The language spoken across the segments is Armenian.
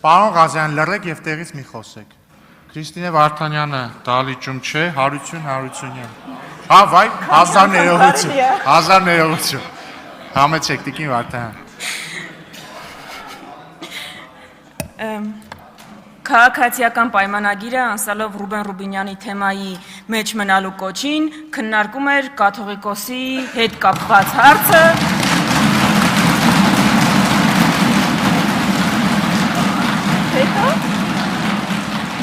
Պարոն Ղազարյան, լռեք եւ տեղից մի խոսեք։ Քրիստինե Վարդանյանը դալիճում չէ, Հարություն։ Հա, վայ, 1000 ներողություն։ 1000 ներողություն։ Համեցեք, Տիկին Վարդանյան։ Քաղաքացիական պայմանագիրը անցալով Ռուբեն Ռուբինյանի թեմայի մեջ մնալու կոչին քննարկում էր կաթողիկոսի հետ կապված հարցը։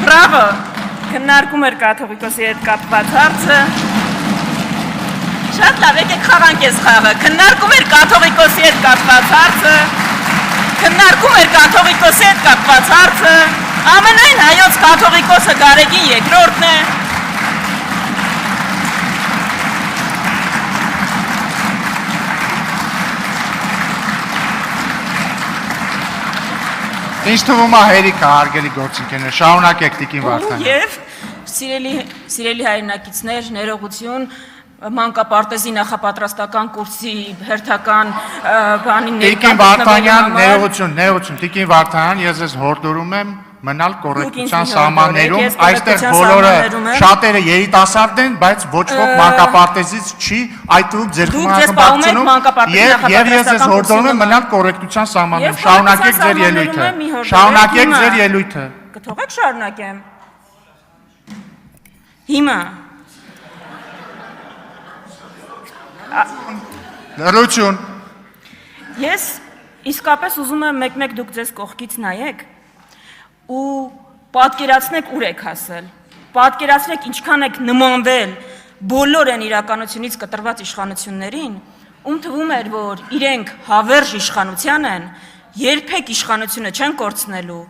Բրավո, քննարկում էր կաթողիկոսի հետ կապված հարցը։ Շատ լավ, եկեք խաղանք ես խաղը։ Քննարկում էր կաթողիկոսի հետ կապված հարցը։ Ամենայն հայոց կաթողիկոսը Գարեգին երկրորդն է։ Ինչ թվում է հերիք է, հարգելի գործընկերներ, շարունակեք Տիկին Վարդանյան։ Եվ սիրելի հայրենակիցներ, ներողություն, մանկապարտեզի նախապատրաստական կուրսի հերթական բանի Տիկին Վարդանյան, ներողություն, Տիկին Վարդանյան, ես ես հորդորում եմ մնալ կոռեկտության սահմաններում, այստեղ բոլորը շատերը երիտասարդ են, բայց ոչ ոք մանկապարտեզից չի այդտեղ ձեր խմբակցությունում եւ ես ես հորդորում եմ մնալ կոռեկտության սահմաններում, շարունակեք ձեր ելույթը։ Կթողեք շարունակեմ։ Հիմա Լրություն։ Ես իսկապես ուզում եմ մեկ-մեկ դուք ձեզ կողքից նայեք ու պատկերացնեք ուր եք հասել, պատկերացնեք ինչքան եք նմանվել բոլոր են իրականությունից կտրված իշխանություններին, ում թվում էր, որ իրենք հավերժ իշխանության են, երբեք իշխանությունը չեն կորցնելու,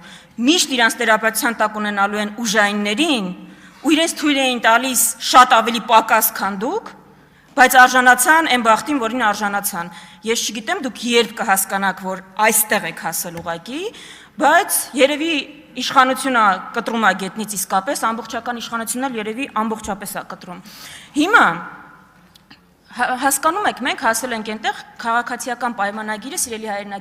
միշտ իրանց տերապետության տակ ունենալու են ուժայիններին ու իրենց թույլ էին տալիս շատ ավելի պակաս, քան դուք, բայց արժանացան այն բախտին, որին արժանացան։ Ես չգիտեմ դուք երբ կհասկանաք, որ այստեղ եք հասել ուղղակի, բայց երևի իշխանությունը կտրում է գետնից իսկապես, ամբողջական իշխանությունն էլ երևի ամբողջապես է կտրում։ Հիմա հասկանում եք, մենք հասել ենք այնտեղ քաղաքացիական պայմանագիրը, սիրելի հայրենակիցներ,